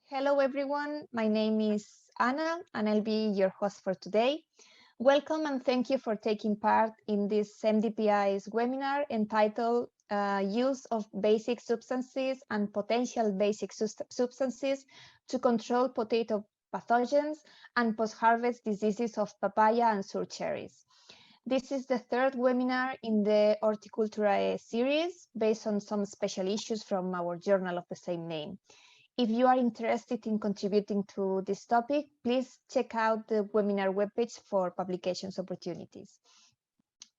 Hello everyone, my name is Anna and I'll be your host for today. Welcome and thank you for taking part in this MDPI's webinar entitled Use of Basic Substances and Potential Basic Substances to Control Potato Pathogens and Post-Harvest Diseases of Papaya and Sour Cherries. This is the third webinar in the Horticulturae series based on some special issues from our journal of the same name. If you are interested in contributing to this topic, please check out the webinar webpage for publications opportunities.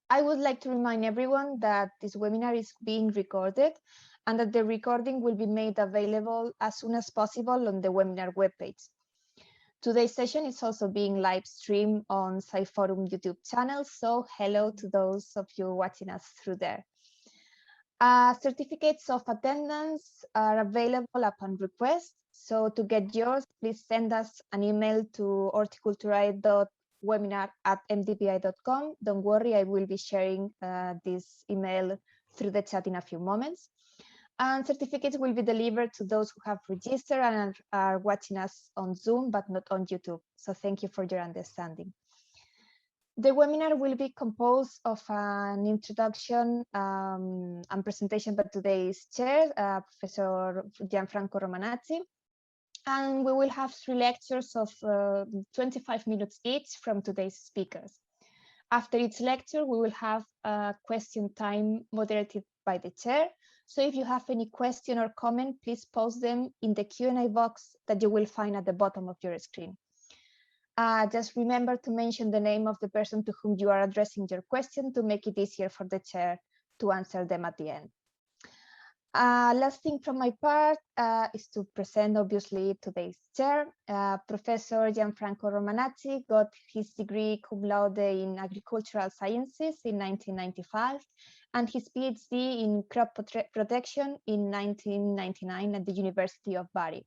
I would like to remind everyone that this webinar is being recorded and that the recording will be made available as soon as possible on the webinar webpage. Today's session is also being live streamed on SciForum YouTube channel, so hello to those of you watching us through there. Certificates of attendance are available upon request. So to get yours, please send us an email to horticulturae.webinar@mdpi.com. Don't worry, I will be sharing this email through the chat in a few moments. And certificates will be delivered to those who have registered and are watching us on Zoom, but not on YouTube. So thank you for your understanding. The webinar will be composed of an introduction and presentation by today's chair, Professor Gianfranco Romanazzi. And we will have 3 lectures of 25 minutes each from today's speakers. After each lecture, we will have a question time moderated by the chair. So if you have any question or comment, please post them in the Q&A box that you will find at the bottom of your screen. Just remember to mention the name of the person to whom you are addressing your question to make it easier for the chair to answer them at the end. Last thing from my part is to present, obviously, today's chair. Professor Gianfranco Romanazzi got his degree cum laude in agricultural sciences in 1995 and his PhD in crop protection in 1999 at the University of Bari.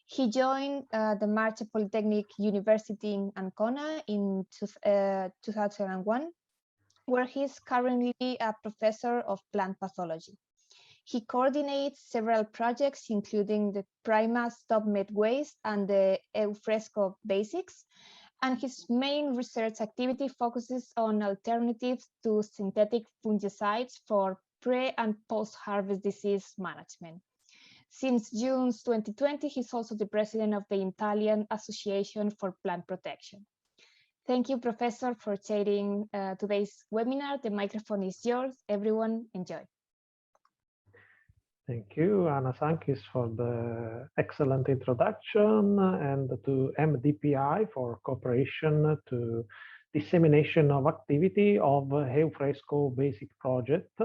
He joined the Marche Polytechnic University in Ancona in 2001, where he is currently a professor of plant pathology. He coordinates several projects, including the Prima Stop Med Waste and the Eufresco Basics, and his main research activity focuses on alternatives to synthetic fungicides for pre- and post-harvest disease management. Since June 2020, he's also the president of the Italian Association for Plant Protection. Thank you, Professor, for chairing today's webinar. The microphone is yours. Everyone, enjoy. Thank you, Anna Sankis, for the excellent introduction, and to MDPI for cooperation to dissemination of activity of Eufresco Basic Project.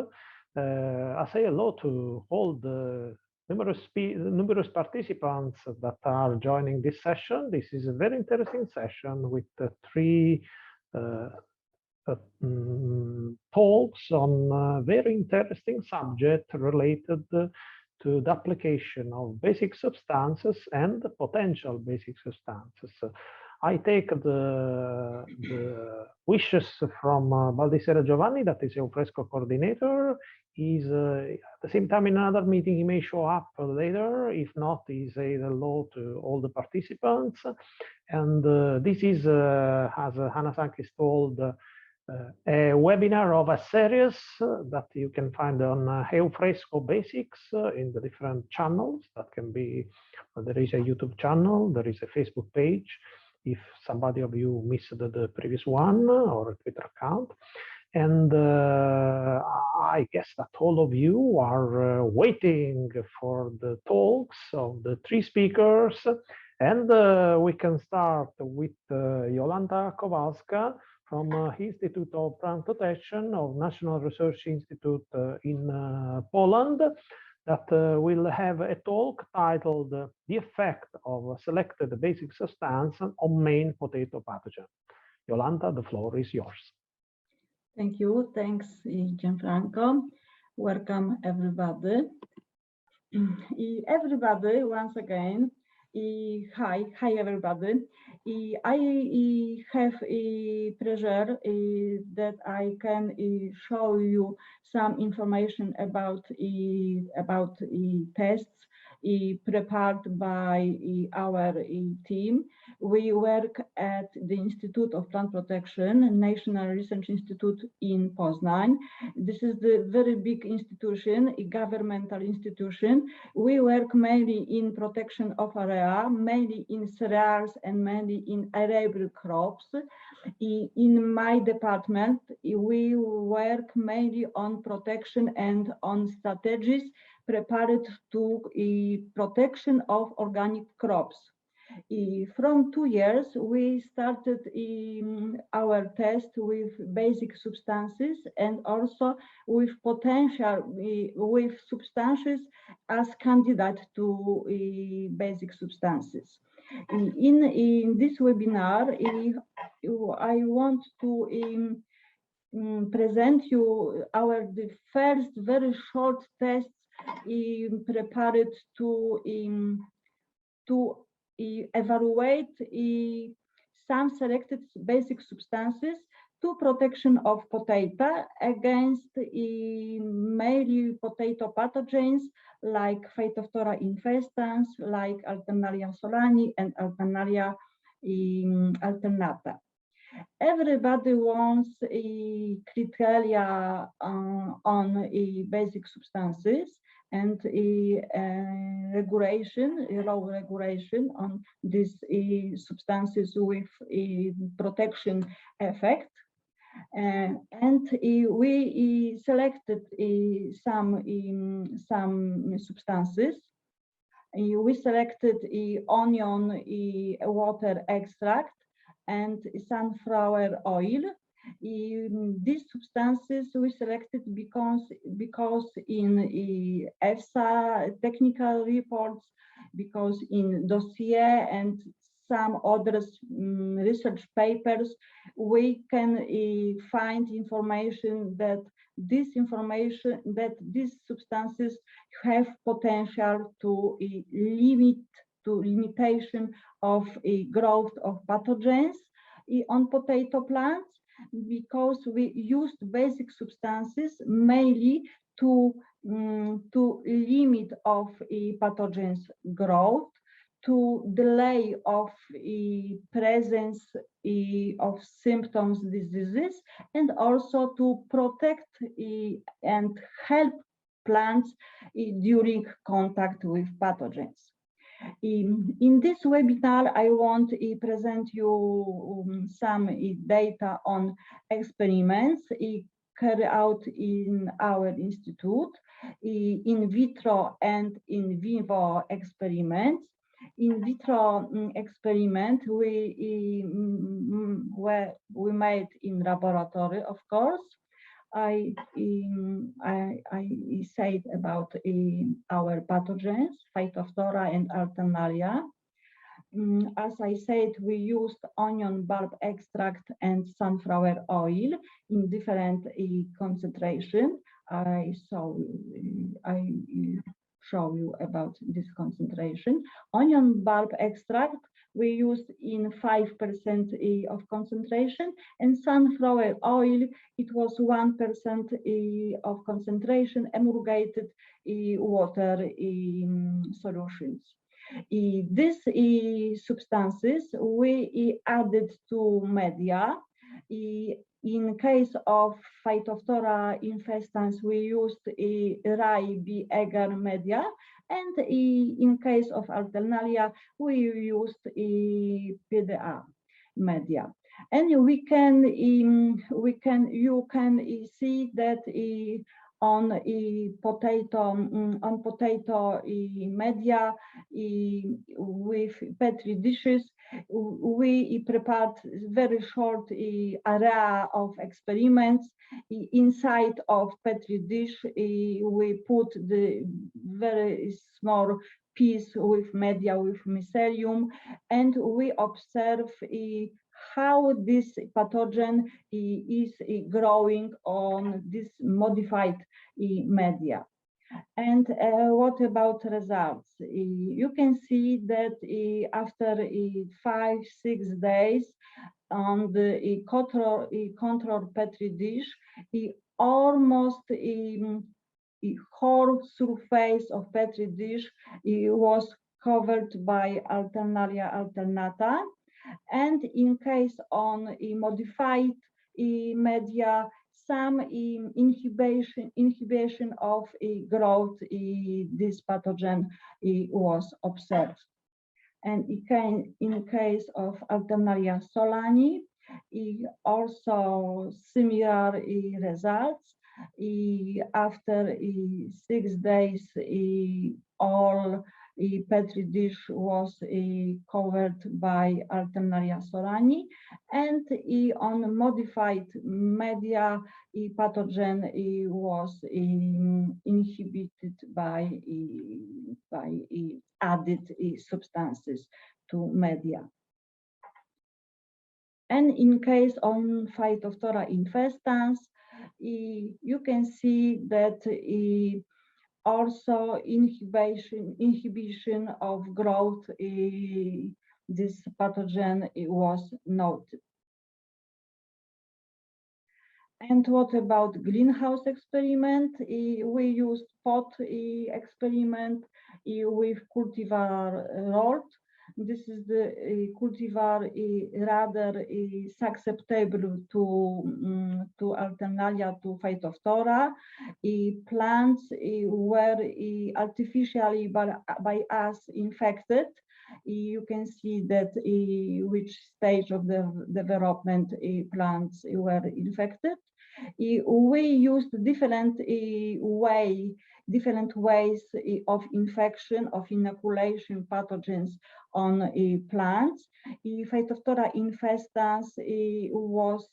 I say hello to all the numerous participants that are joining this session. This is a very interesting session with 3 talks on very interesting subject related to the application of basic substances and potential basic substances. I take the wishes from Baldissera Giovanni, that is Eufresco coordinator. He's at the same time in another meeting. He may show up later. If not, he says hello to all the participants. And this is, as Hannah Sankis told, a webinar of a series that you can find on Eufresco Basics in the different channels. That can be, there is a YouTube channel, there is a Facebook page, if somebody of you missed the previous one, or a Twitter account. And I guess that all of you are waiting for the talks of the 3 speakers. And we can start with Jolanta Kowalska from Institute of Plant Protection of National Research Institute in Poland, that will have a talk titled The Effect of Selected Basic Substance on Main Potato Pathogen. Jolanta, the floor is yours. Thank you. Thanks, Gianfranco. Welcome, everybody. Everybody, once again, hi everybody. I have a pleasure that I can show you some information about tests prepared by our team. We work at the Institute of Plant Protection, National Research Institute in Poznań. This is the very big institution, a governmental institution. We work mainly in protection of area, mainly in cereals and mainly in arable crops. In my department, we work mainly on protection and on strategies prepared to protection of organic crops. From 2 years, we started our test with basic substances and also with potential with substances as candidate to basic substances. In this webinar, I want to present you the first very short tests prepared to evaluate some selected basic substances to protection of potato against mainly potato pathogens like Phytophthora infestans, like Alternaria solani and Alternaria alternata. Everybody wants criteria on basic substances and regulation, law regulation on these substances with protection effect. And we selected some substances. We selected onion water extract and sunflower oil. These substances we selected because in EFSA technical reports, because in dossier and some other research papers, we can find information that these substances have potential to limitation of growth of pathogens on potato plants, because we used basic substances mainly to limit of pathogens growth, to delay of presence of symptoms diseases, and also to protect and help plants during contact with pathogens. In this webinar, I want to present you some data on experiments carried out in our institute, in vitro and in vivo experiments. In vitro experiment we made in laboratory, of course. I said about our pathogens, Phytophthora and Alternaria. As I said, we used onion bulb extract and sunflower oil in different concentration. I show you about this concentration. Onion bulb extract we used in 5% of concentration, and sunflower oil, it was 1% of concentration, emulgated water solutions. These substances we added to media. In case of Phytophthora infestans, we used rye bee agar media, and in case of Alternaria, we used PDA media. And you can see that on potato media with petri dishes, we prepared very short area of experiments. Inside of petri dish, we put the very small piece with media with mycelium, and we observe how this pathogen is growing on this modified media. And what about results? You can see that after 5-6 days on the control petri dish, almost whole surface of Petri dish was covered by Alternaria alternata, and in case on modified media, some inhibition of growth this pathogen was observed. And in case of Alternaria solani, also similar results. After 6 days, all Petri dish was covered by Alternaria solani, and on modified media, pathogen was inhibited by added substances to media. And in case on Phytophthora infestans, you can see that also inhibition of growth, this pathogen was noted. And what about greenhouse experiment? We used pot experiment with cultivar rot. This is the cultivar rather susceptible to Alternaria, to Phytophthora. Plants were artificially by us infected. You can see that which stage of the development plants were infected. We used different ways of infection, of inoculation pathogens on plants. Phytophthora infestans was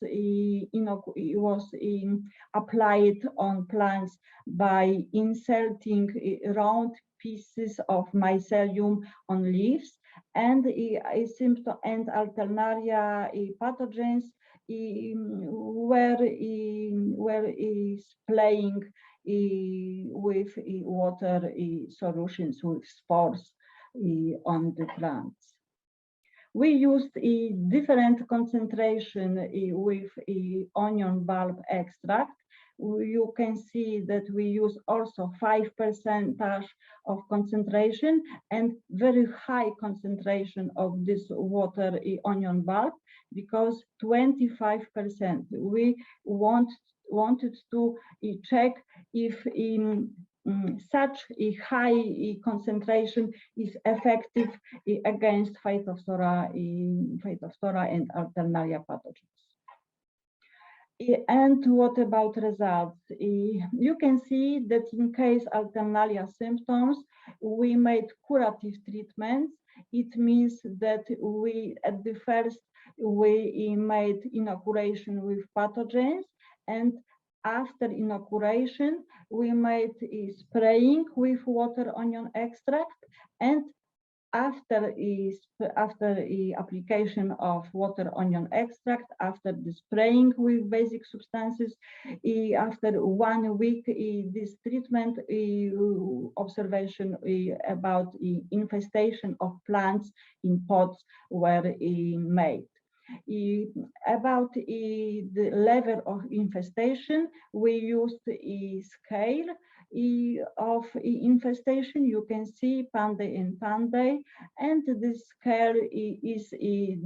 applied on plants by inserting round pieces of mycelium on leaves, and symptom and Alternaria pathogens were playing with water solutions, with spores on the plants. We used a different concentration with onion bulb extract. You can see that we use also 5% of concentration and very high concentration of this water onion bulb, because 25%. We wanted to check if such a high concentration is effective against Phytophthora and Alternaria pathogens. And what about results? You can see that in case Alternaria symptoms, we made curative treatments. It means that we, at the first, we made inoculation with pathogens, and after inoculation, we made spraying with water onion extract, and after application of water onion extract, after the spraying with basic substances, after 1 week, this treatment observation about infestation of plants in pots were made. About the level of infestation, we used a scale of infestation. You can see Panday and Panday, and this scale is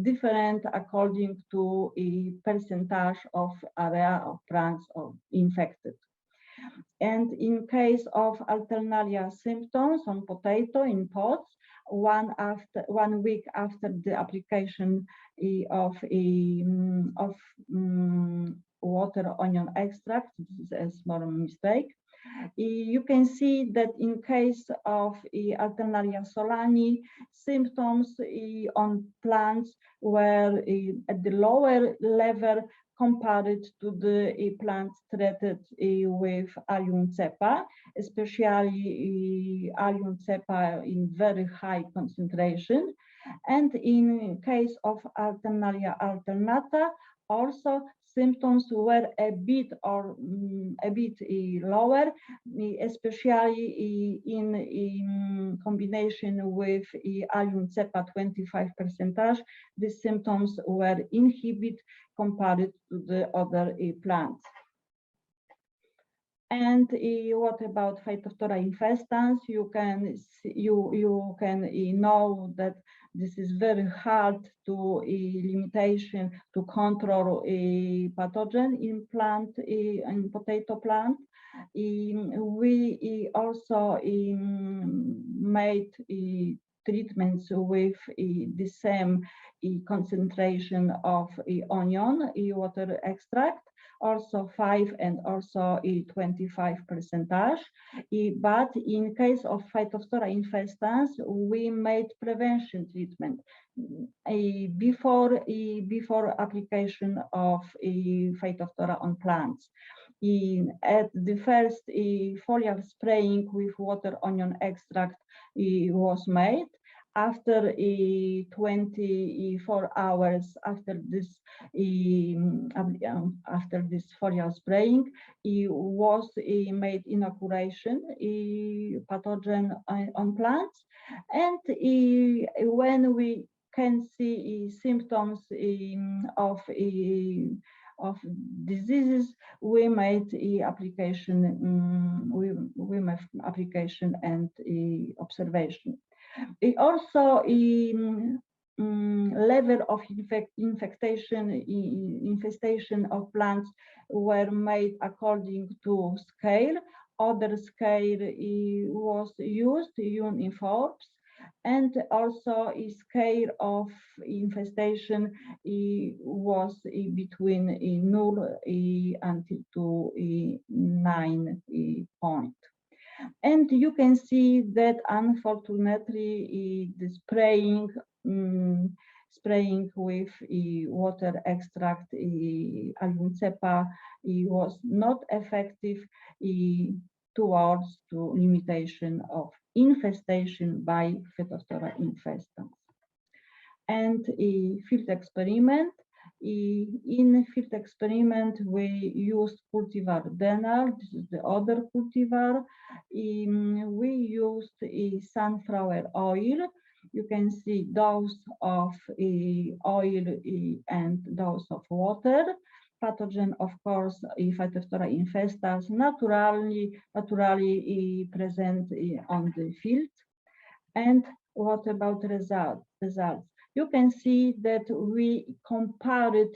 different according to a percentage of area of plants infected. And in case of Alternaria symptoms on potato in pots, 1 week after the application of water onion extract, this is a small mistake. You can see that in case of Alternaria solani, symptoms on plants were at the lower level compared to the plants treated with Allium cepa, especially Allium cepa in very high concentration. And in case of Alternaria alternata, also symptoms were a bit lower, especially in combination with Allium cepa 25%. The symptoms were inhibited compared to the other plants. And what about Phytophthora infestans? You can know that this is very hard to limitation to control a pathogen in plant in potato plant. We also made treatments with the same concentration of onion water extract, also 5 and also 25%. But in case of Phytophthora infestans, we made prevention treatment before application of Phytophthora on plants. At the first foliar spraying with water onion extract was made. After 24 hours after this foliar spraying, it was made inoculation pathogen on plants, and when we can see symptoms of diseases, we made application. We made application and observation. Also, level of infestation of plants were made according to scale. Other scale was used uniforms, and also a scale of infestation was between 0 and to 9 point. And you can see that unfortunately the spraying with water extract allium cepa was not effective towards to limitation of infestation by Phytophthora infestans. And a field experiment. In field experiment, we used cultivar denal. This is the other cultivar. We used sunflower oil. You can see dose of oil and dose of water. Pathogen, of course, Phytophthora infestans naturally present on the field. And what about results? You can see that we compared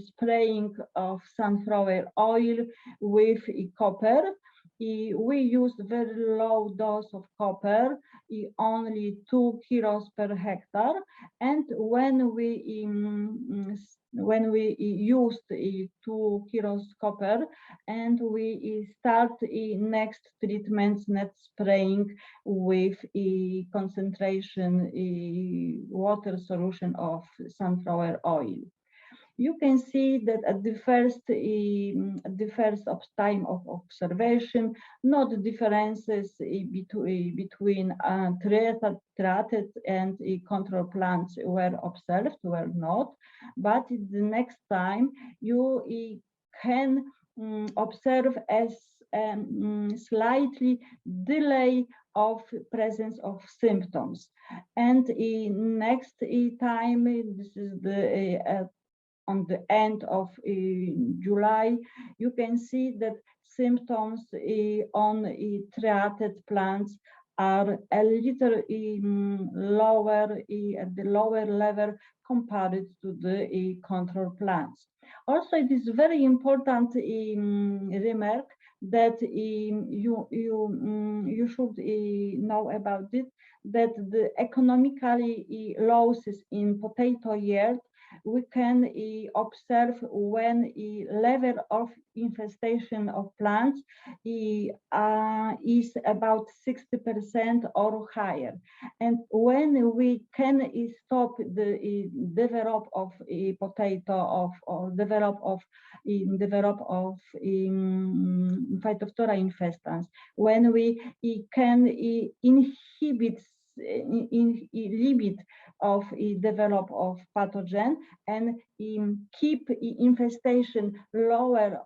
spraying of sunflower oil with copper. We used very low dose of copper, only 2 kilos per hectare. And when we used 2 kilos copper, and we start next treatments, next spraying with a concentration water solution of sunflower oil. You can see that at the first time of observation, not differences between treated and control plants were observed, were not, but the next time you can observe as slightly delay of presence of symptoms. And next time, this is the on the end of July, you can see that symptoms on treated plants are a little lower at the lower level compared to the control plants. Also, it is very important remark that you should know about it, that the economically losses in potato yield we can observe when level of infestation of plants is about 60% or higher. And when we can stop the develop of a potato or develop of Phytophthora infestans, when we can inhibit of develop of pathogen and keep infestation lower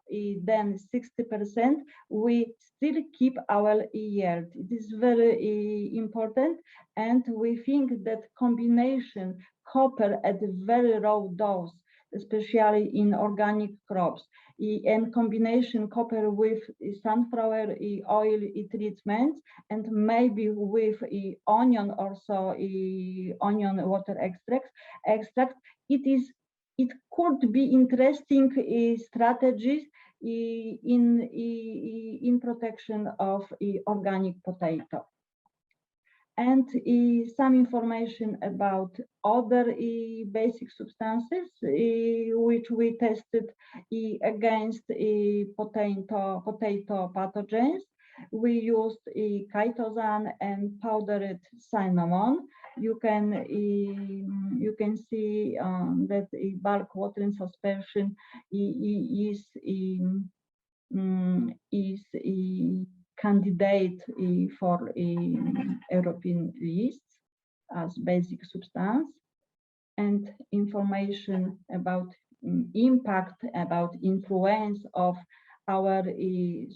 than 60%, we still keep our yield. It is very important, and we think that combination copper at a very low dose especially in organic crops. In combination copper with sunflower oil treatments, and maybe with onion, also onion water extract, it could be interesting strategies in protection of organic potato. And some information about other basic substances which we tested against potato pathogens. We used chitosan and powdered cinnamon. You can see that bulk watering suspension is candidate for European lists as basic substance, and information about impact, about influence of our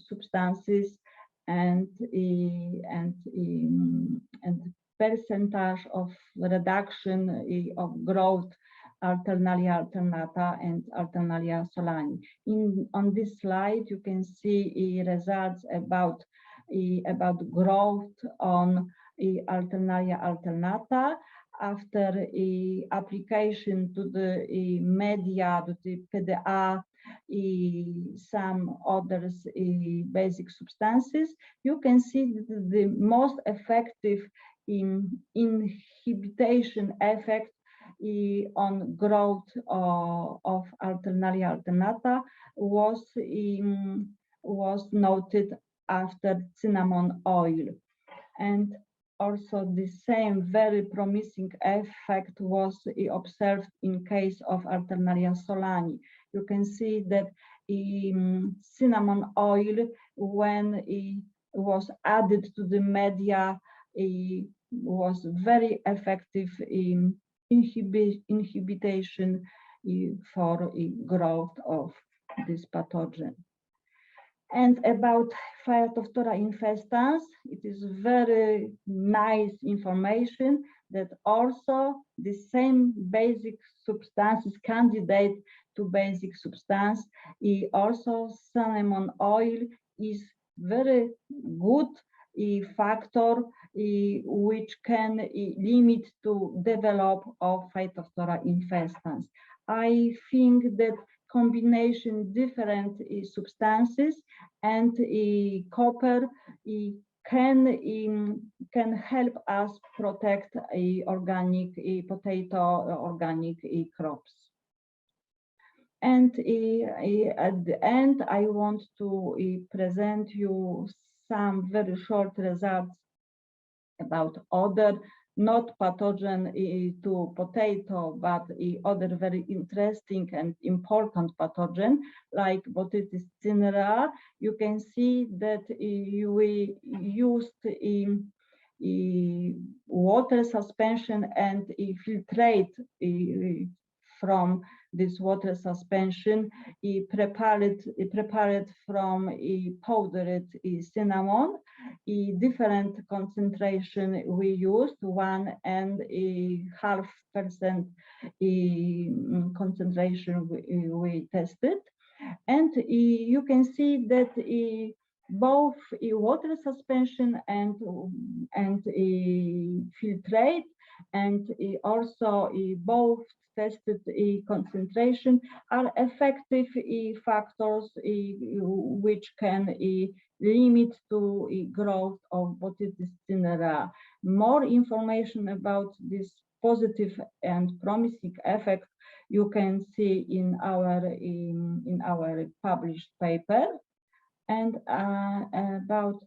substances and percentage of reduction of growth Alternalia alternata and Alternalia solani. On this slide, you can see results about growth on Alternalia alternata after application to the media, to the PDA, some others basic substances. You can see that the most effective inhibition effect on growth of Alternalia alternata was noted after cinnamon oil, and also the same very promising effect was observed in case of Alternalia solani. You can see that cinnamon oil, when it was added to the media, was very effective in inhibition for growth of this pathogen. And about Phytophthora infestans, it is very nice information that also the same basic substances candidate to basic substance. Also cinnamon oil is very good factor which can limit to develop of Phytophthora infestans. I think that combination different substances and copper can help us protect organic potato, organic crops. And at the end, I want to present you some very short results about other not pathogen to potato, but other very interesting and important pathogen like Botitis cinerea. You can see that we used water suspension and filtrate from this water suspension prepared from powdered cinnamon. Different concentration we used, 1.5% concentration we tested, and you can see that both water suspension and filtrate, and also both tested concentration are effective factors which can limit to growth of Botitis cinerea. More information about this positive and promising effect you can see in our published paper. And about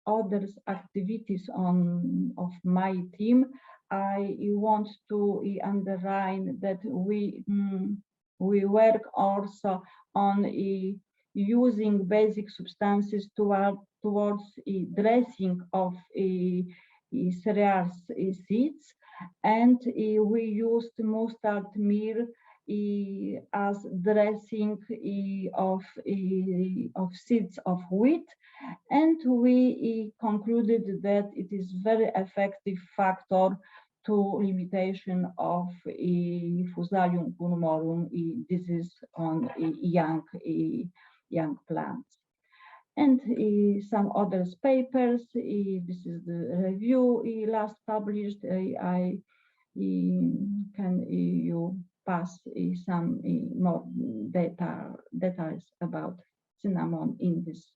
others activities of my team, I want to underline that we work also on using basic substances towards dressing of cereals seeds, and we used mustard meal as dressing of seeds of wheat, and we concluded that it is very effective factor to limitation of Fusarium pulmorum disease on young plants. And some other papers, this is the review last published. I can you pass some more details about cinnamon in this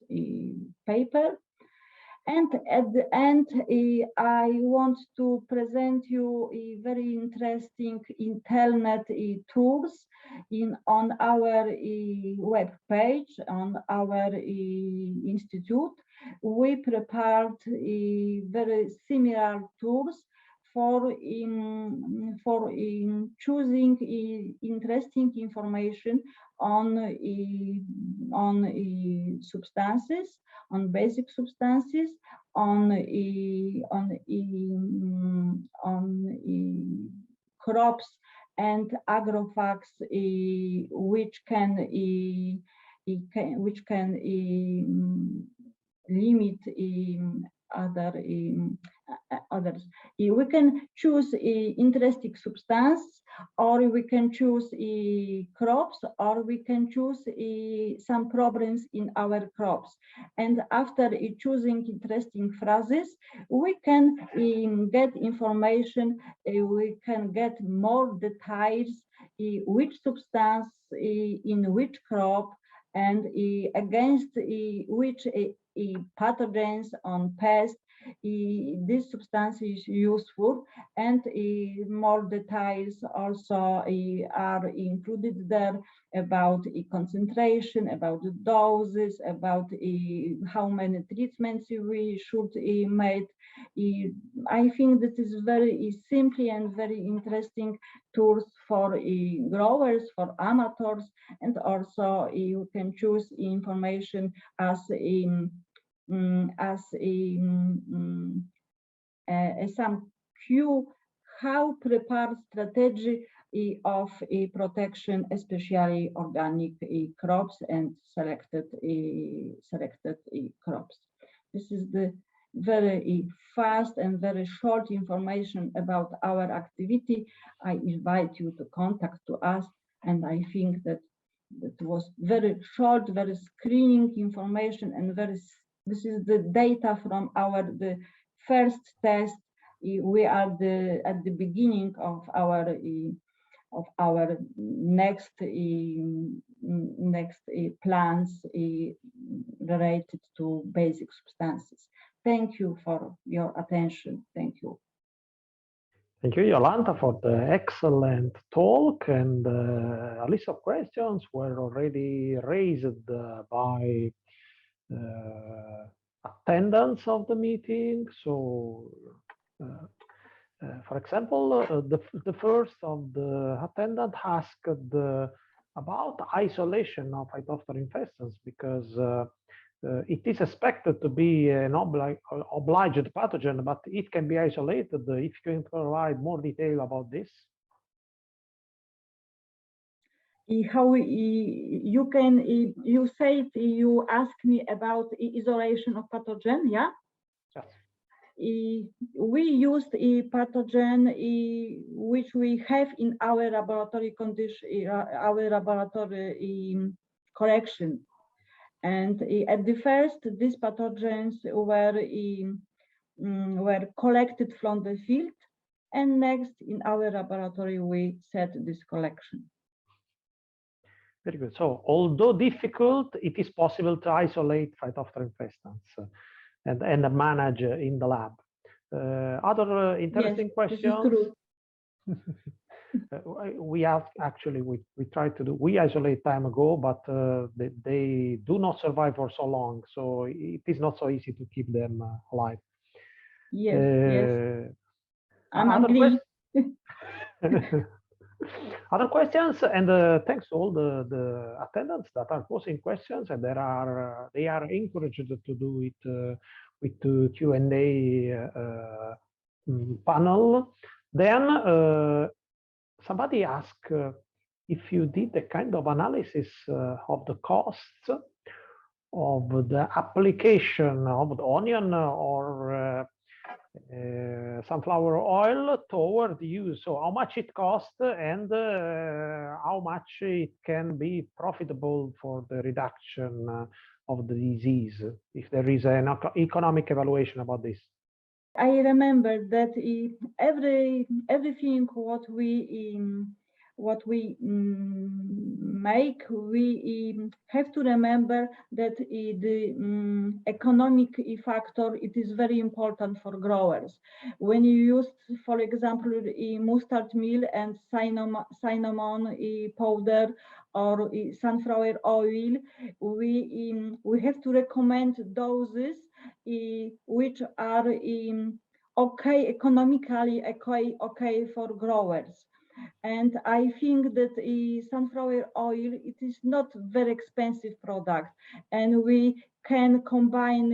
paper. And at the end, I want to present you a very interesting internet tools on our web page, on our institute. We prepared very similar tools for choosing interesting information on substances, on basic substances, on crops and agrofacts, which can limit others. We can choose interesting substance, or we can choose crops, or we can choose some problems in our crops. And after choosing interesting phrases, we can get information, we can get more details, which substance in which crop, and against which pathogens on pests this substance is useful, and more details also are included there about concentration, about the doses, about how many treatments we should make. I think this is very simple and very interesting tools for growers, for amateurs, and also you can choose information as some cue how prepare strategy of protection, especially organic crops and selected crops. This is the very fast and very short information about our activity. I invite you to contact to us, and I think that was very short, very screening information, and this is the data from the first test. We are at the beginning of our next plans related to basic substances. Thank you for your attention. Thank you. Thank you, Jolanta, for the excellent talk, and a list of questions were already raised by attendance of the meeting. So, for example, the first of the attendant asked about isolation of Phytophthora infestans, because it is expected to be an obliged pathogen, but it can be isolated. If you can provide more detail about this. How you can, you said you asked me about isolation of pathogen, yeah? Yes. We used a pathogen which we have in our laboratory condition, our laboratory collection. And at the first, these pathogens were collected from the field, and next in our laboratory we set this collection. Very good. So, although difficult, it is possible to isolate Phytophthora infestans and manage in the lab. Other interesting questions. We have actually we tried to do, we isolate time ago, but they do not survive for so long, so it is not so easy to keep them alive. Yes, yes. I'm agree. Other questions, and thanks to all the attendants that are posing questions, and they are encouraged to do it with the Q&A panel. Then somebody asked if you did a kind of analysis of the costs of the application of the onion or sunflower oil toward use. So how much it costs and how much it can be profitable for the reduction of the disease, if there is an economic evaluation about this. I remember that everything what we make, we have to remember that the economic factor, it is very important for growers. When you use, for example, mustard meal and cinnamon powder or sunflower oil, we have to recommend doses which are okay economically, okay for growers. And I think that sunflower oil, it is not very expensive product, and we can combine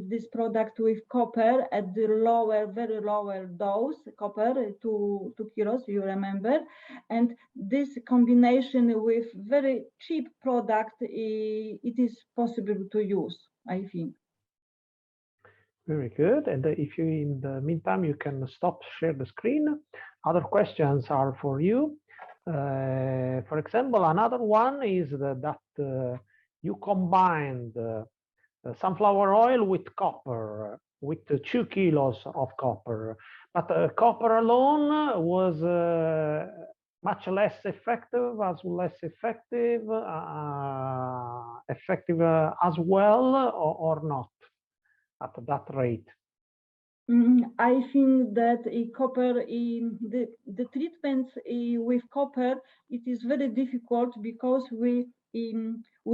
this product with copper at the very lower dose, copper 2 kilos, you remember, and this combination with very cheap product, it is possible to use, I think. Very good. And if you, in the meantime, you can stop, share the screen. Other questions are for you. For example, another one is that you combined sunflower oil with copper, with 2 kilos of copper. But copper alone was much less effective, effective as well, or not at that rate? I think that copper, the treatments with copper, it is very difficult because we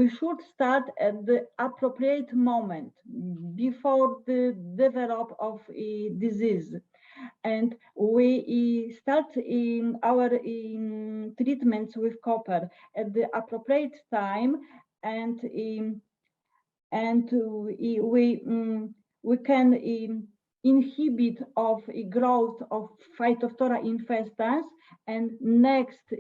should start at the appropriate moment before the develop of a disease. And we start in our treatments with copper at the appropriate time, and we can inhibit of growth of Phytophthora infestans, and next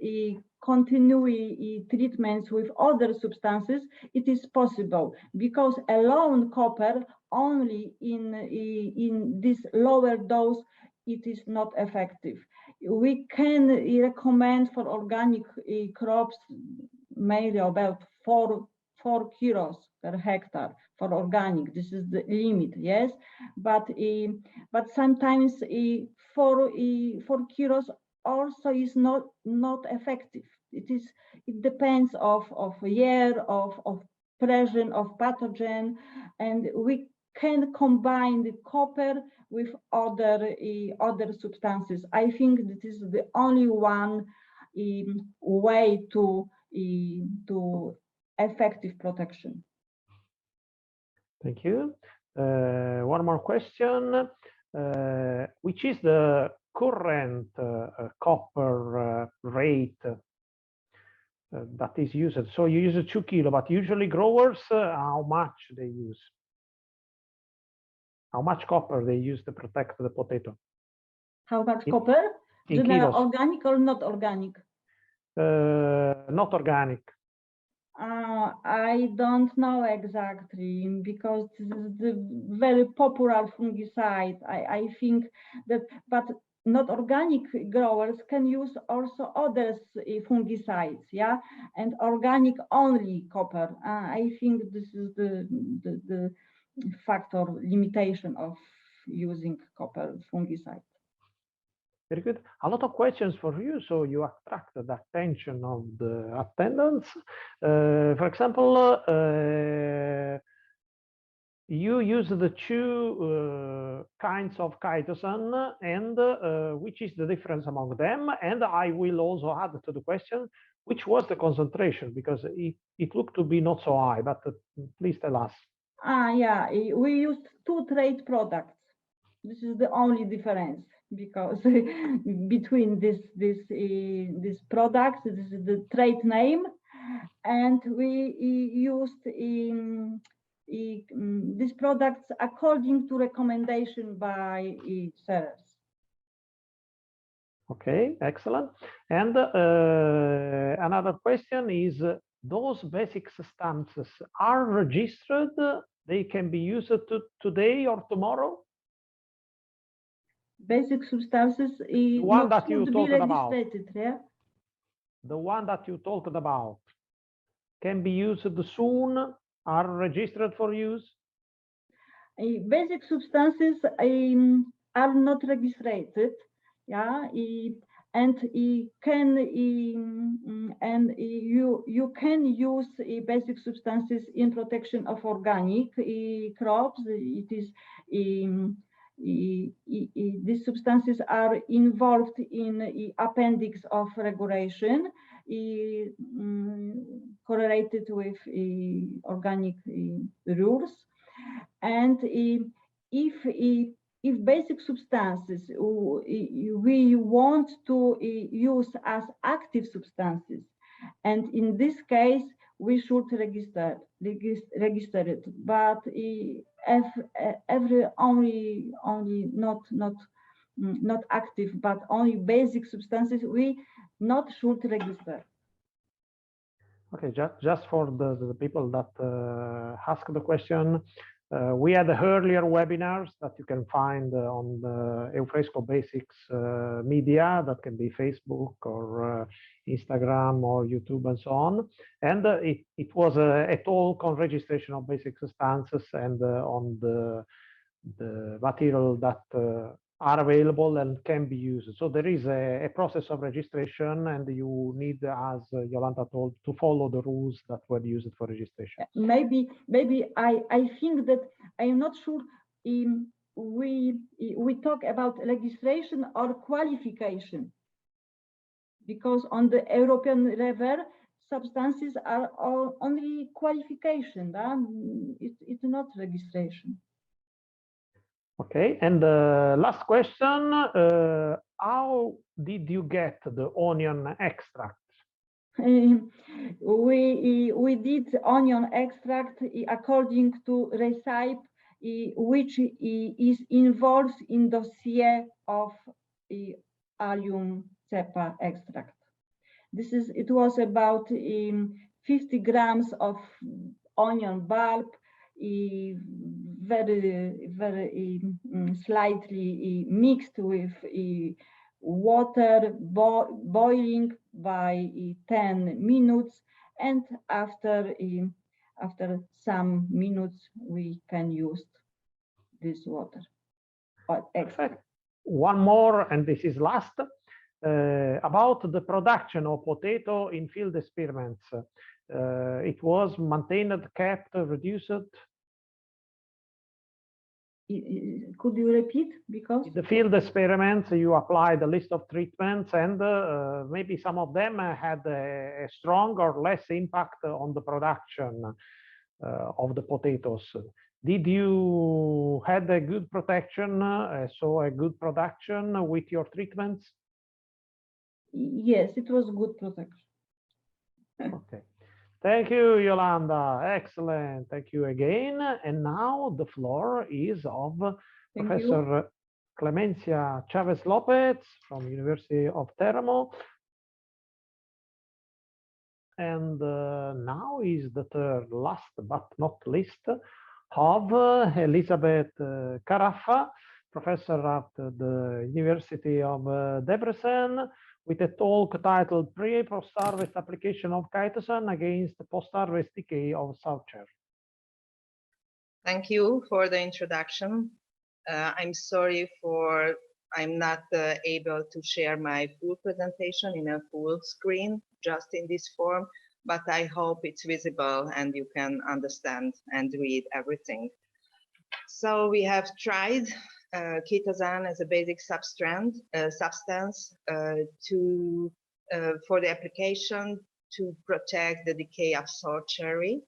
continue treatments with other substances. It is possible because alone copper only in this lower dose, it is not effective. We can recommend for organic crops mainly about 4 kilos per hectare for organic. This is the limit, yes, but sometimes 4 kilos also is not effective. It depends of year of presence of pathogen, and we can combine the copper with other substances. I think this is the only one way to effective protection. Thank you. One more question. Which is the current copper rate that is used? So you use 2 kilo, but usually growers, how much they use? How much copper they use to protect the potato? How much copper? In kilos. Organic or not organic? Not organic. I don't know exactly, because this is the very popular fungicide. I think that, but not organic growers can use also other fungicides, yeah, and organic only copper. I think this is the factor limitation of using copper fungicide. Very good. A lot of questions for you, so you attract the attention of the attendants. For example, you use the 2 kinds of chitosan, and which is the difference among them? And I will also add to the question, which was the concentration, because it looked to be not so high, but please tell us. Yeah, we used 2 trade products. This is the only difference, because between these products, this is the trade name, and we used these products according to recommendation by Cherries. Okay, excellent. And another question is, those basic substances are registered? They can be used today or tomorrow? Basic substances The one that you should be talked about. registered, yeah? The one that you talked about can be used soon, are registered for use? Basic substances are not registered, yeah, and you can use basic substances in protection of organic crops. It is these substances are involved in appendix of regulation correlated with organic rules. And if basic substances we want to use as active substances, and in this case we should register it, but only not active, but only basic substances we not should register. Okay, just for the people that ask the question, we had earlier webinars that you can find on the Eufresco Basics media, that can be Facebook or Instagram or YouTube and so on. And it was a talk on registration of basic substances and on the material that are available and can be used. So there is a process of registration, and you need, as Yolanda told, to follow the rules that were used for registration. Maybe I think that I am not sure we talk about registration or qualification, because on the European level substances are only qualification. It's not registration. Okay, and the last question, how did you get the onion extract? We did onion extract according to recipe, which is involved in dossier of allium cepa extract. It was about 50 grams of onion bulb, very slightly mixed with water, boiling by 10 minutes, and after some minutes we can use this water. Perfect. One more, and this is last, about the production of potato in field experiments. It was maintained, kept, reduced? Could you repeat? Because the field experiments, you applied a list of treatments, and maybe some of them had a strong or less impact on the production of the potatoes. Did you had a good protection, so a good production with your treatments? Yes, it was good protection. Okay. Thank you, Yolanda. Excellent. Thank you again. And now the floor is of Professor Clemencia Chavez Lopez from University of Teramo. And now is the third, last but not least, of Elizabeth Carafa, professor at the University of Debrecen, with a talk titled Pre-Post-Harvest Application of Chitosan Against Post-Harvest Decay of South Cherry. Thank you for the introduction. I'm sorry I'm not able to share my full presentation in a full screen, just in this form, but I hope it's visible and you can understand and read everything. So we have tried chitosan as a basic substance for the application to protect the decay of sour cherry.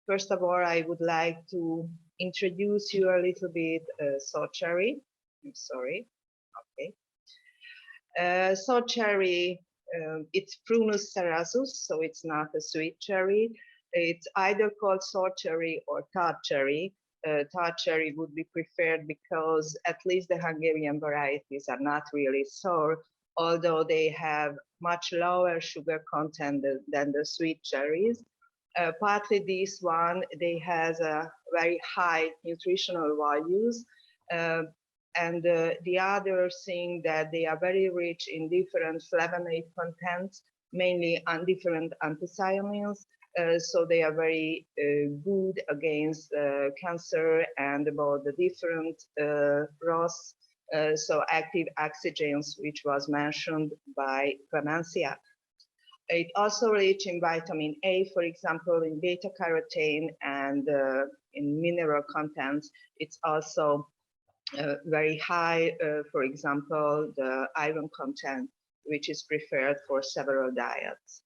First of all, I would like to introduce you a little bit sour cherry. I'm sorry. Okay. Sour cherry, it's Prunus cerasus, so it's not a sweet cherry. It's either called sour cherry or tart cherry. Tart cherry would be preferred because at least the Hungarian varieties are not really sour, although they have much lower sugar content than the sweet cherries. Partly this one, they has a very high nutritional values, And the other thing that they are very rich in different flavonoid contents, mainly on different anthocyanins. So they are very good against cancer and about the different ROS, so active oxygens, which was mentioned by Clemencia. It also rich in vitamin A, for example, in beta carotene and in mineral contents. It's also very high, for example, the iron content, which is preferred for several diets.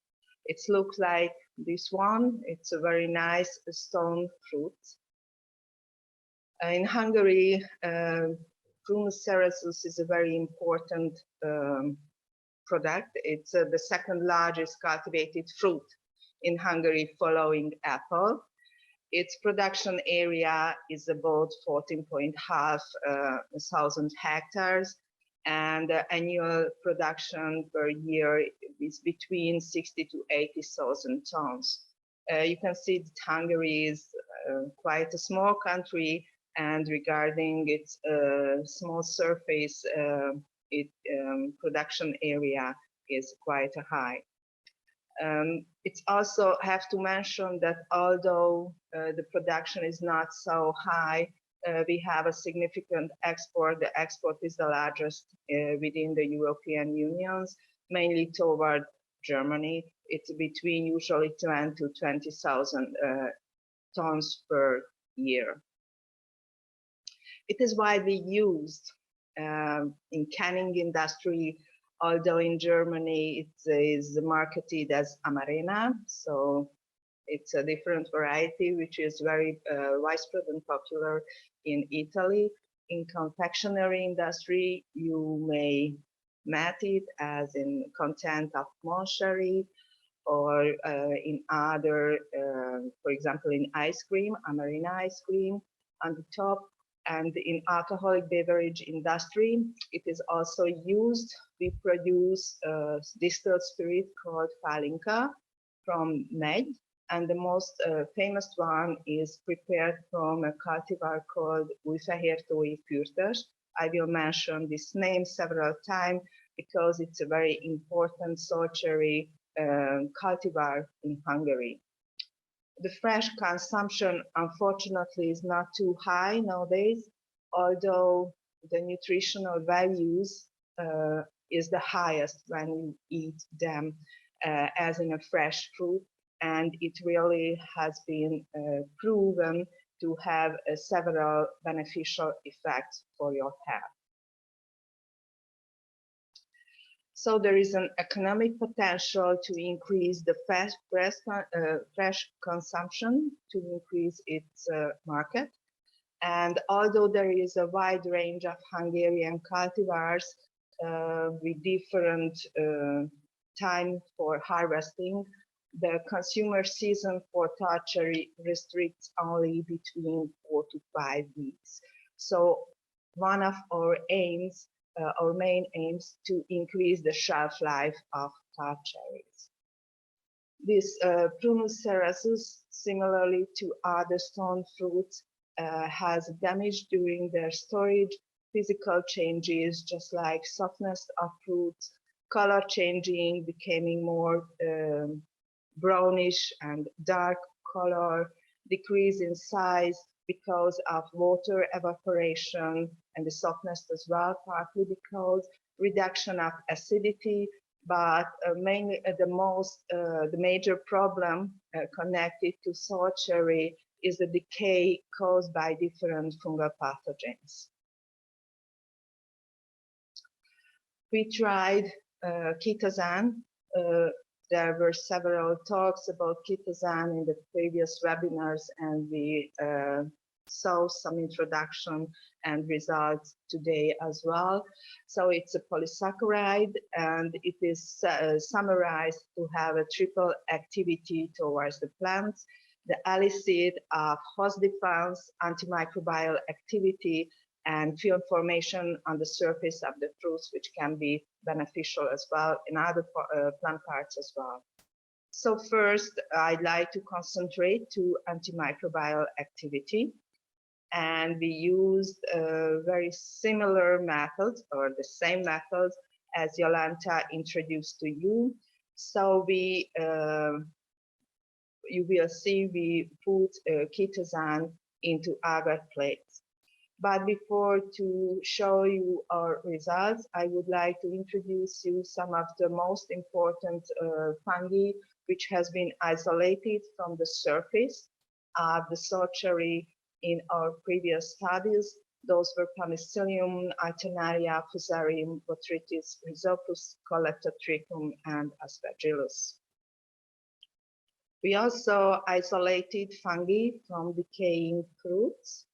It looks like this one. It's a very nice stone fruit. In Hungary, Prunus cerasus is a very important product. It's the second largest cultivated fruit in Hungary following apple. Its production area is about 14.5 thousand hectares, and annual production per year is between 60 to 80,000 tons. You can see that Hungary is quite a small country, and regarding its small surface, production area is quite high. It's also have to mention that although the production is not so high, we have a significant export. The export is the largest within the European Union, mainly toward Germany. It's between usually 10 to 20,000 tons per year. It is widely used in canning industry, although in Germany it is marketed as Amarena, so it's a different variety which is very widespread and popular in Italy. In confectionery industry, you may met it as in content of Moncherry, or in other, for example, in ice cream, Amarena ice cream on the top. And in alcoholic beverage industry, it is also used. We produce distilled spirit called Falinka from maize, and the most famous one is prepared from a cultivar called Újfehértói Fürtös. I will mention this name several times because it's a very important salt cherry cultivar in Hungary. The fresh consumption, unfortunately, is not too high nowadays, although the nutritional values is the highest when you eat them as in a fresh fruit, and it really has been proven to have several beneficial effects for your health. So there is an economic potential to increase the fresh consumption, to increase its market. And although there is a wide range of Hungarian cultivars with different time for harvesting, the consumer season for tart cherry restricts only between 4 to 5 weeks. So one of our aims, our main aims, to increase the shelf life of tart cherries. This Prunus cerasus, similarly to other stone fruits, has damage during their storage, physical changes, just like softness of fruits, color changing, becoming more brownish and dark color, decrease in size because of water evaporation, and the softness as well, partly because reduction of acidity, but mainly the major problem connected to salt cherry is the decay caused by different fungal pathogens. We tried chitosan. There were several talks about chitosan in the previous webinars, and we saw some introduction and results today as well. So it's a polysaccharide, and it is summarized to have a triple activity towards the plants, the elicit of host defense, antimicrobial activity, and film formation on the surface of the fruits, which can be beneficial as well in other plant parts as well. So first, I'd like to concentrate to antimicrobial activity. and we used very similar methods or the same methods as Jolanta introduced to you. So we, you will see we put chitosan into agar plates. But before to show you our results, I would like to introduce you some of the most important fungi which has been isolated from the surface of the salt cherry in our previous studies. Those were Penicillium, Alternaria, Fusarium, Botrytis, Rhizopus, Colectotrichum, and Aspergillus. We also isolated fungi from decaying fruits.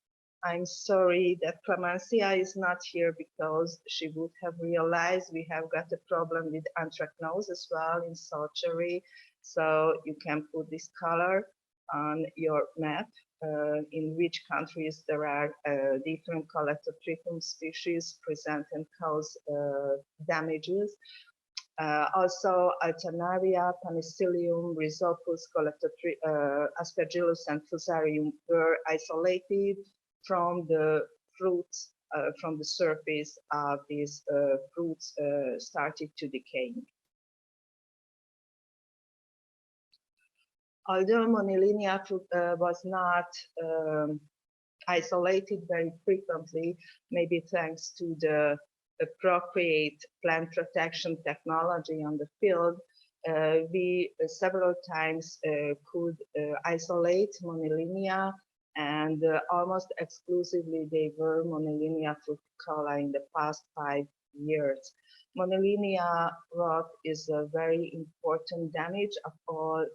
I'm sorry that Clemencia is not here because she would have realized we have got a problem with anthracnose as well in salt cherry. So you can put this color on your map in which countries there are different Colectotrichum species present and cause damages. Also, Alternaria, Penicillium, Rhizopus, Aspergillus, and Fusarium were isolated from the fruits, from the surface of these fruits started to decay. Although Monilinia was not isolated very frequently, maybe thanks to the appropriate plant protection technology on the field, we several times could isolate Monilinia, and almost exclusively they were Monilinia fruticola in the past 5 years. Monilinia rot is a very important damage of all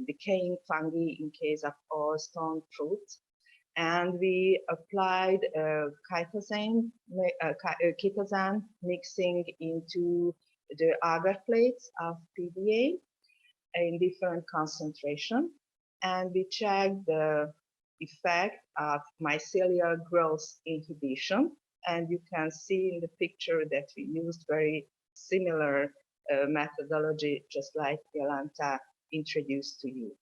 decaying fungi in case of all stone fruits. And we applied chitosan mixing into the agar plates of PDA in different concentration. And we checked the effect of mycelial growth inhibition. And you can see in the picture that we used very similar methodology, just like Jolanta introduced to you.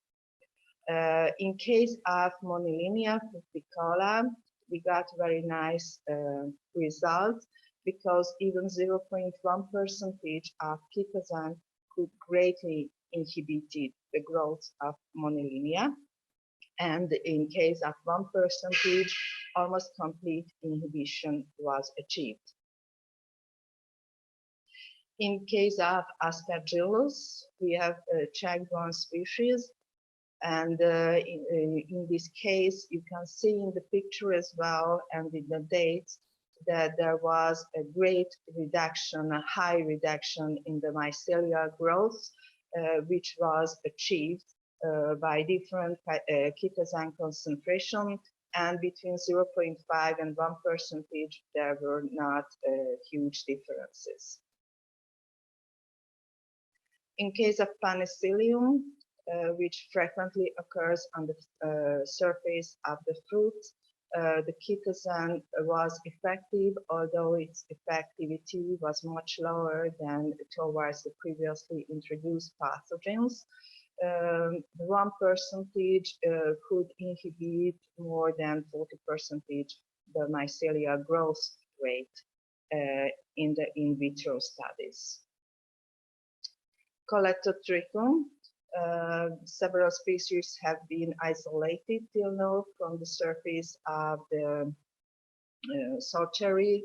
In case of Monilinia fruticola, we got very nice results because even 0.1% of chitosan could greatly inhibit the growth of Monilinia. And in case of 1%, almost complete inhibition was achieved. In case of Aspergillus, we have checked one species. And in this case, you can see in the picture as well, and with the dates, that there was a great reduction, a high reduction in the mycelial growth, which was achieved by different chitosan concentration, and between 0.5 and 1%, there were not huge differences. In case of Penicillium, which frequently occurs on the surface of the fruit, the chitosan was effective, although its effectivity was much lower than towards the previously introduced pathogens. 1% could inhibit more than 40% the mycelial growth rate in the in vitro studies. Colectotrichum. Several species have been isolated till now from the surface of the salt cherry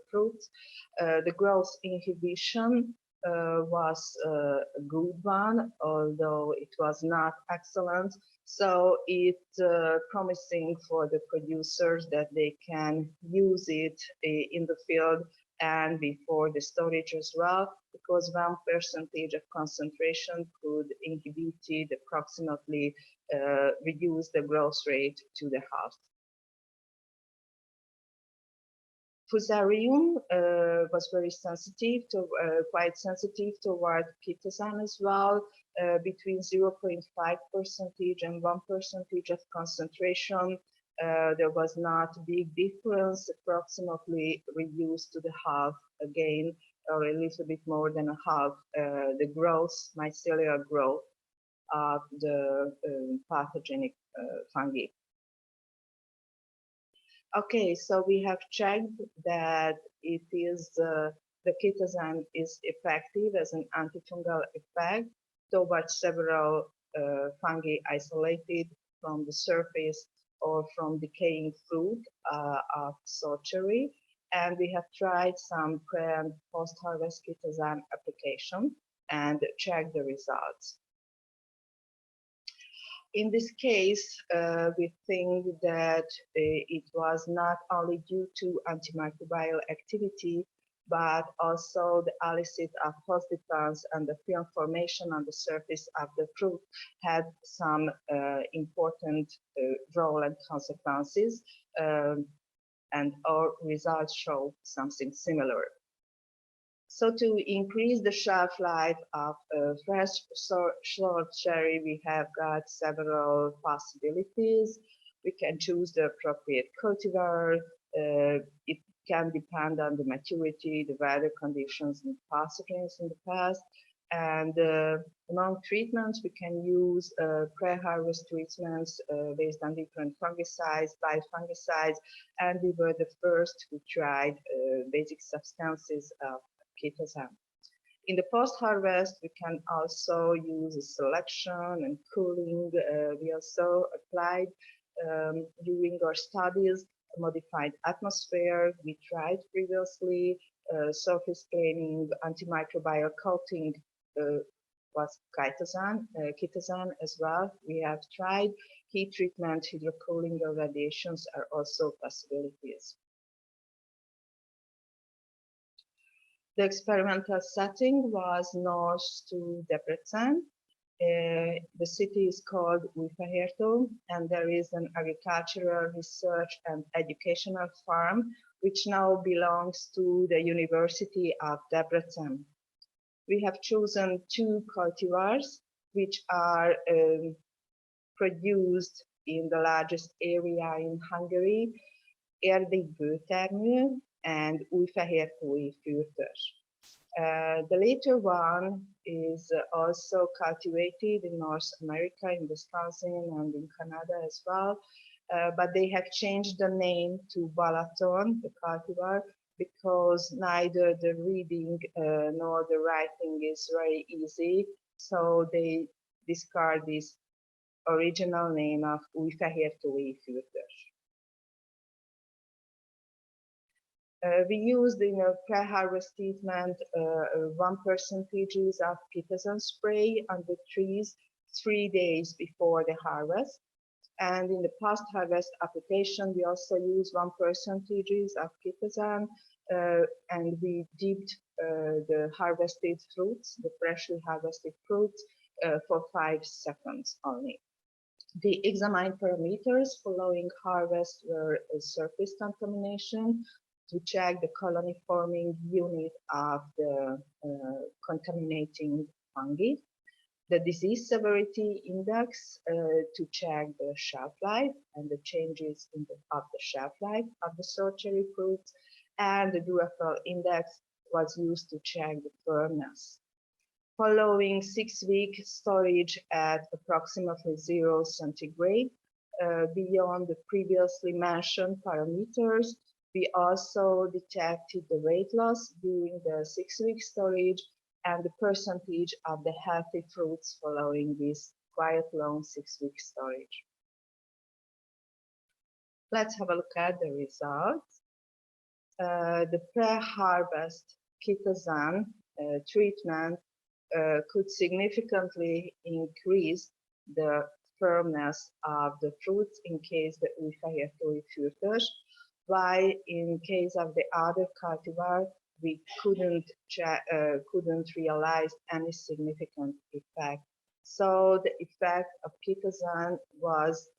fruit. The growth inhibition was a good one, although it was not excellent. So it's promising for the producers that they can use it in the field and before the storage as well, because 1% of concentration could inhibit it, approximately reduce the growth rate to the half. Fusarium was very sensitive to, quite sensitive toward chitosan as well, between 0.5% and 1% of concentration. There was not a big difference, approximately reduced to the half again, or a little bit more than a half, the growth, mycelial growth of the pathogenic fungi. Okay, so we have checked that it is the chitosan is effective as an antifungal effect towards several fungi isolated from the surface or from decaying fruit of cherry. And we have tried some pre and post-harvest chitosan application and checked the results. In this case, we think that it was not only due to antimicrobial activity, but also the illicit of host defense and the film formation on the surface of the fruit had some important role and consequences, and our results show something similar. So to increase the shelf life of fresh short cherry, we have got several possibilities. We can choose the appropriate cultivar. It can depend on the maturity, the weather conditions, and pathogens in the past. And among treatments, we can use pre-harvest treatments based on different fungicides, biofungicides, and we were the first who tried basic substances of chitosan. In the post-harvest, we can also use a selection and cooling. We also applied during our studies a modified atmosphere. We tried previously surface cleaning, antimicrobial coating was chitosan as well. We have tried heat treatment, hydrocooling, or radiations are also possibilities. The experimental setting was north to Debrecen. The city is called Újfehértó, and there is an agricultural research and educational farm, which now belongs to the University of Debrecen. We have chosen 2 cultivars, which are produced in the largest area in Hungary, Erdély bőtermű and Újfehértói fürtös. The later one is also cultivated in North America, in Wisconsin and in Canada as well, but they have changed the name to Balaton, the cultivar, because neither the reading nor the writing is very easy, so they discard this original name of Újfehértói fürtös. We used in a pre-harvest treatment 1% of chitosan spray on the trees 3 days before the harvest. And in the post-harvest application, we also use 1% of chitosan, and we dipped the harvested fruits, the freshly harvested fruits, for 5 seconds only. The examined parameters following harvest were surface contamination, to check the colony forming unit of the contaminating fungi, the disease severity index to check the shelf life and the changes of the shelf life of the cherry fruits, and the Durafel index was used to check the firmness. Following 6-week storage at approximately 0 centigrade, beyond the previously mentioned parameters, we also detected the weight loss during the 6-week storage and the percentage of the healthy fruits following this quite long 6-week storage. Let's have a look at the results. The pre-harvest chitosan treatment could significantly increase the firmness of the fruits in case the Újfehértói fürtös, while in case of the other cultivar, we couldn't realize any significant effect. So the effect of chitosan was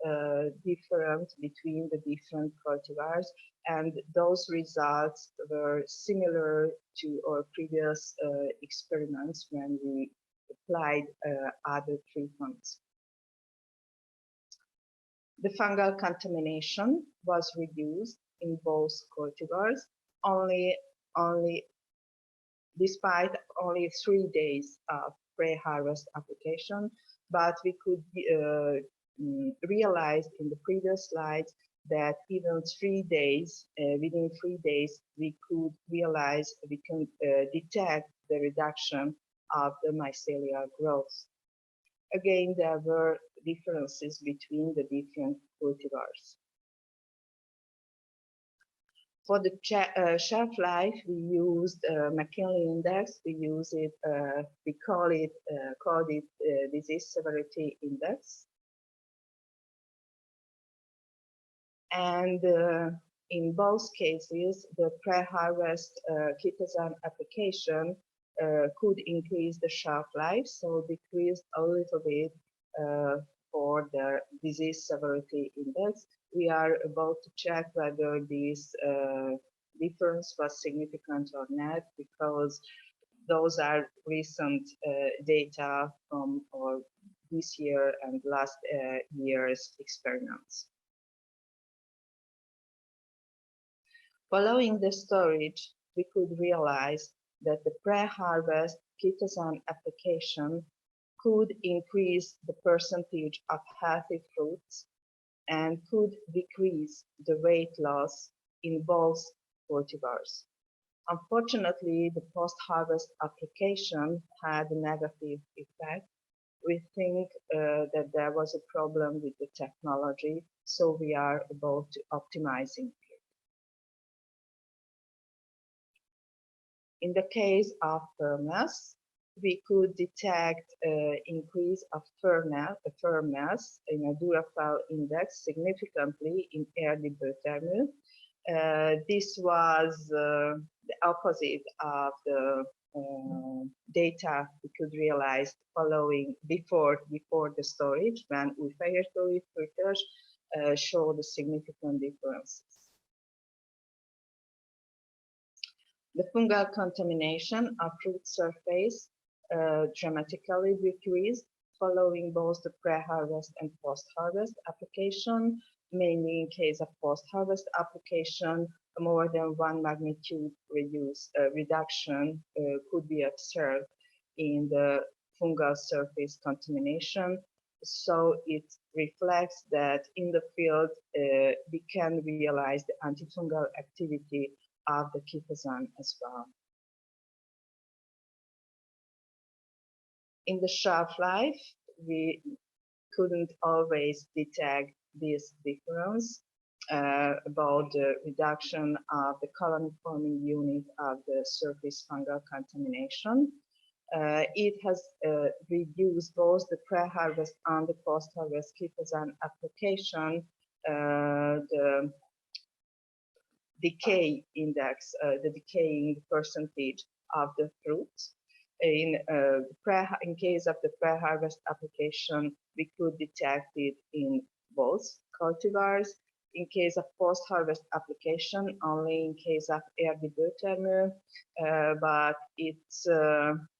different between the different cultivars, and those results were similar to our previous experiments when we applied other treatments. The fungal contamination was reduced in both cultivars, despite only 3 days of pre-harvest application, but we could realize in the previous slides that even 3 days, within 3 days, we could realize, we can detect the reduction of the mycelial growth. Again, there were differences between the different cultivars. For the shelf life, we used McKinley index. We use it. We called it disease severity index. And in both cases, the pre-harvest chitosan application could increase the shelf life, so decreased a little bit for the disease severity index. We are about to check whether this difference was significant or not, because those are recent data from this year and last year's experiments. Following the storage, we could realize that the pre-harvest chitosan application could increase the percentage of healthy fruits and could decrease the weight loss in both cultivars. Unfortunately, the post-harvest application had a negative effect. We think that there was a problem with the technology, so we are about to optimizing it. In the case of firmness, we could detect increase of firmness in a Durafel index significantly in air debuttermu. This was the opposite of the data we could realize following before the storage, when Újfehértói filters showed a significant differences. The fungal contamination of fruit surface dramatically decreased following both the pre-harvest and post-harvest application. Mainly in case of post-harvest application, more than 1 magnitude reduction could be observed in the fungal surface contamination. So it reflects that in the field we can realize the antifungal activity of the chitosan as well. In the shelf life, we couldn't always detect this difference about the reduction of the colony forming unit of the surface fungal contamination. It has reduced both the pre-harvest and the post-harvest chitosan application, the decay index, the decaying percentage of the fruits. In case of the pre-harvest application, we could detect it in both cultivars. In case of post-harvest application, only in case of air debuttermu, but its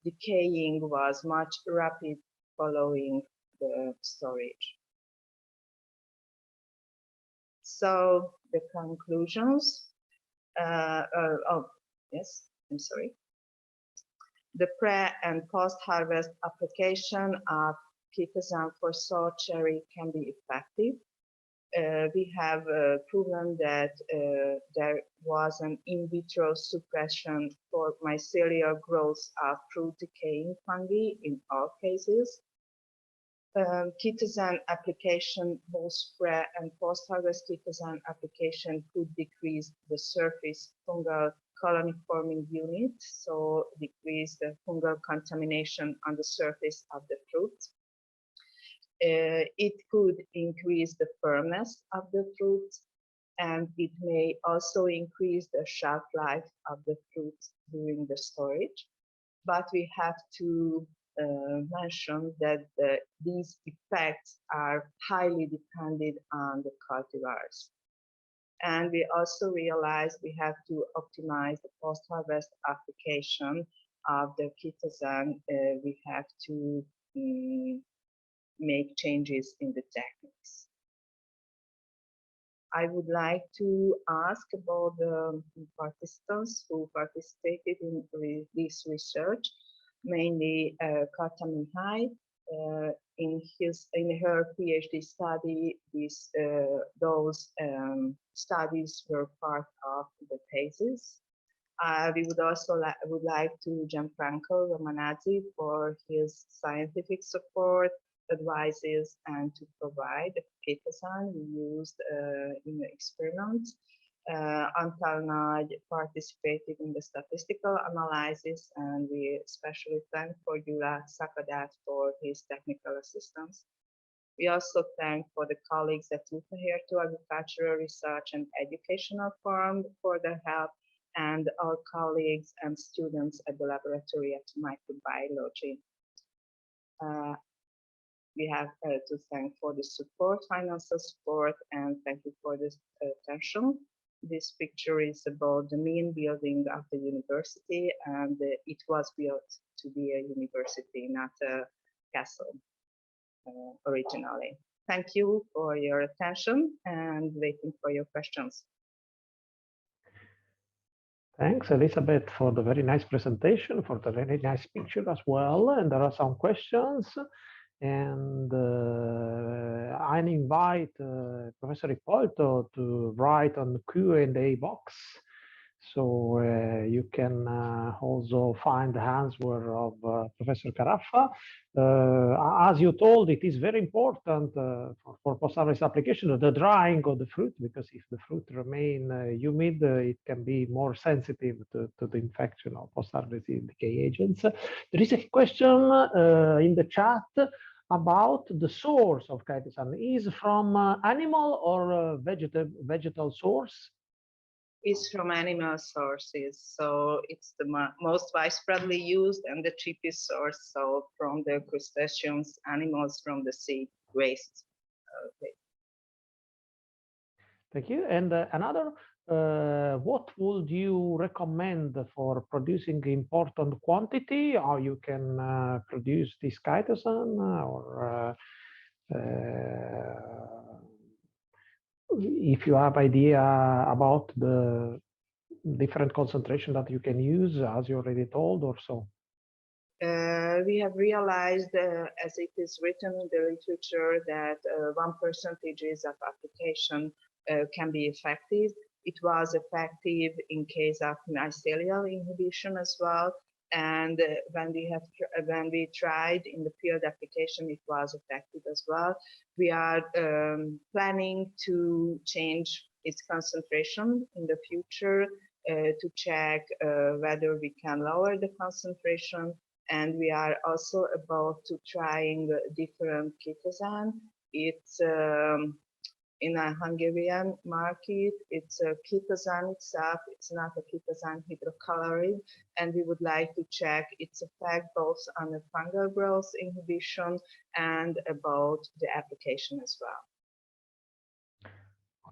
decaying was much rapid following the storage. So the conclusions. I'm sorry. The pre and post-harvest application of chitosan for sour cherry can be effective. We have proven that there was an in vitro suppression for mycelial growth of fruit decaying fungi in all cases. Chitosan application, both pre and post-harvest chitosan application could decrease the surface fungal colony forming unit, so decrease the fungal contamination on the surface of the fruit. It could increase the firmness of the fruit, and it may also increase the shelf life of the fruit during the storage. But we have to mention that these effects are highly dependent on the cultivars. And we also realized we have to optimize the post-harvest application of the chitosan. We have to make changes in the techniques. I would like to ask about the participants who participated in this research, mainly Kata Mihai. In her PhD study, those studies were part of the thesis. We would also like to Gianfranco Romanazzi for his scientific support, advices, and to provide the Kitasan we used in the experiments. Antal Nagy participated in the statistical analysis, and we especially thank for Gyula Szakadat for his technical assistance. We also thank for the colleagues at Utaherto Agricultural Research and Educational Forum for their help, and our colleagues and students at the laboratory at microbiology. We have to thank for the support, financial support, and thank you for this attention. This picture is about the main building of the university, and it was built to be a university, not a castle originally. Thank you for your attention and waiting for your questions. Thanks, Elizabeth, for the very nice presentation, for the very nice picture as well. And there are some questions. And I invite Professor Ippolito to write on the Q&A box. So you can also find the answer of Professor Caraffa. As you told, it is very important for Postharvest application, the drying of the fruit, because if the fruit remain humid, it can be more sensitive to the infection of Postharvest decay agents. There is a question in the chat about the source of chitosan. Is from animal or vegetal source? Is from animal sources, so it's the most widespreadly used and the cheapest source. So from the crustaceans, animals from the sea waste. Thank you. And another, what would you recommend for producing important quantity? How you can produce this chitosan, or if you have idea about the different concentration that you can use, as you already told, or so? We have realized, as it is written in the literature, that 1% of application can be effective. It was effective in case of mycelial inhibition as well. And when we tried in the field application, it was effective as well. We are planning to change its concentration in the future to check whether we can lower the concentration. And we are also about to trying different chitosan. It's in a Hungarian market, it's a chitosan itself. It's not a chitosan hydrochloride, and we would like to check its effect both on the fungal growth inhibition and about the application as well.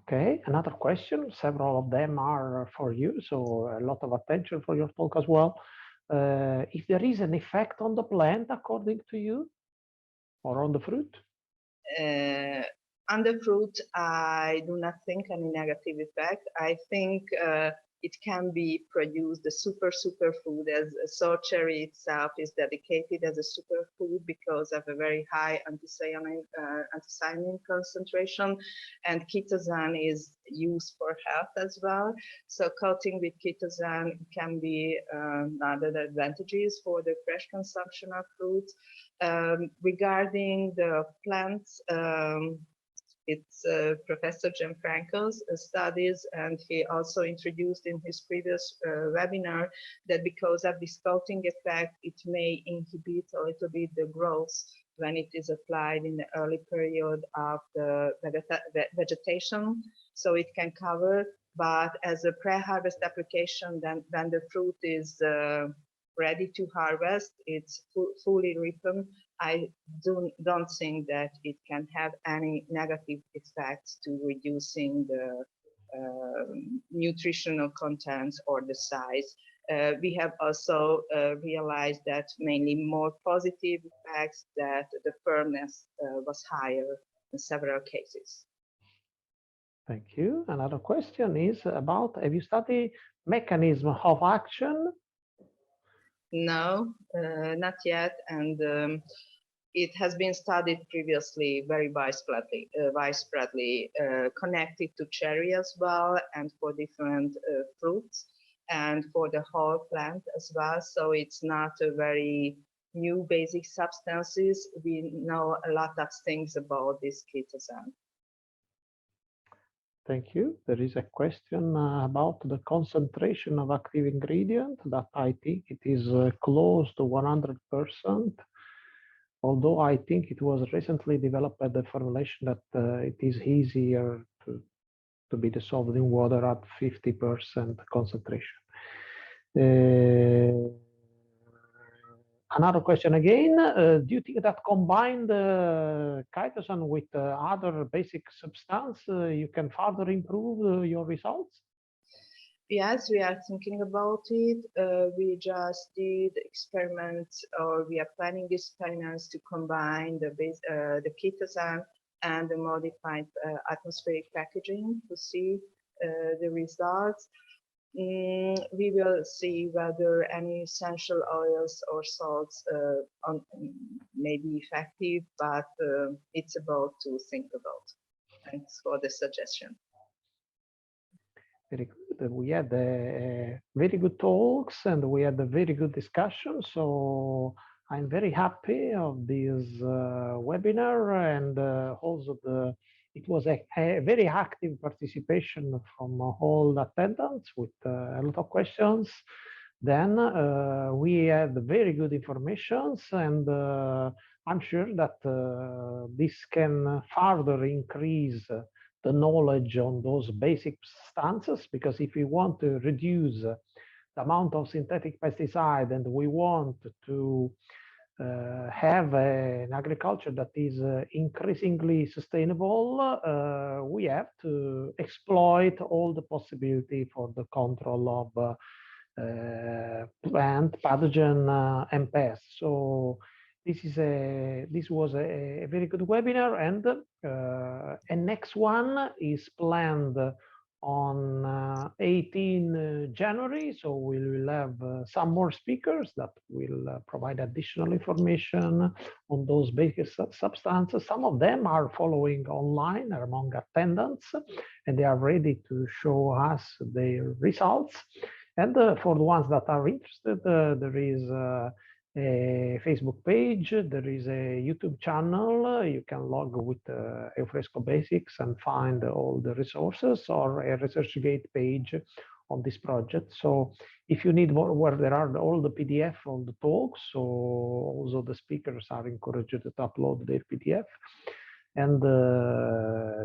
Okay, another question. Several of them are for you, so a lot of attention for your talk as well. If there is an effect on the plant, according to you, or on the fruit? On the fruit, I do not think any negative effect. I think it can be produced, the superfood, as so cherry itself is dedicated as a superfood because of a very high anthocyanin concentration, and chitosan is used for health as well. So coating with chitosan can be other advantages for the fresh consumption of fruits. Regarding the plants, it's Professor Gianfranco's studies, and he also introduced in his previous webinar that because of this coating effect, it may inhibit a little bit the growth when it is applied in the early period of the vegetation. So it can cover, but as a pre-harvest application, then when the fruit is ready to harvest, it's fully ripened, I don't think that it can have any negative effects to reducing the nutritional contents or the size. We have also realized that mainly more positive effects, that the firmness was higher in several cases. Thank you. Another question is about, have you studied mechanism of action? No, not yet. And it has been studied previously very widespreadly, connected to cherry as well, and for different fruits, and for the whole plant as well. So it's not a very new basic substances. We know a lot of things about this chitosan. Thank you. There is a question about the concentration of active ingredient that I think it is close to 100%. Although I think it was recently developed by the formulation that it is easier to be dissolved in water at 50% concentration. Another question again, do you think that combined chitosan with other basic substance, you can further improve your results? Yes, we are thinking about it. We just did experiments, or we are planning experiments to combine the chitosan and the modified atmospheric packaging to see the results. We will see whether any essential oils or salts may be effective, but it's about to think about. Thanks for the suggestion. Very good. We had very good talks and we had a very good discussion. So I'm very happy of this webinar, and also it was a very active participation from all attendants with a lot of questions. Then we had very good information, and I'm sure that this can further increase the knowledge on those basic substances, because if we want to reduce the amount of synthetic pesticide and we want to have an agriculture that is increasingly sustainable, we have to exploit all the possibility for the control of plant pathogen and pests. So this was a very good webinar, and next one is planned on 18 January. So we will have some more speakers that will provide additional information on those basic substances. Some of them are following online among attendants, and they are ready to show us their results. And for the ones that are interested, there is a Facebook page, there is a YouTube channel. You can log with Eufresco Basics and find all the resources, or a ResearchGate page on this project. So if you need more, where there are all the PDF of the talks, so also the speakers are encouraged to upload their PDF. And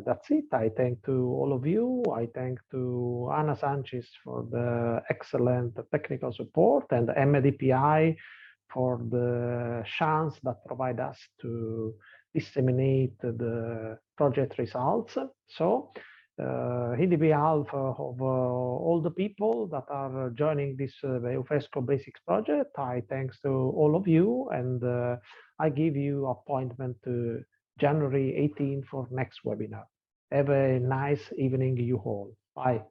that's it. I thank to all of you. I thank to Ana Sanchez for the excellent technical support, and MDPI for the chance that provide us to disseminate the project results. So in behalf of all the people that are joining this Eufresco Basics project, I thanks to all of you, and I give you appointment to January 18 for next webinar. Have a nice evening, you all. Bye.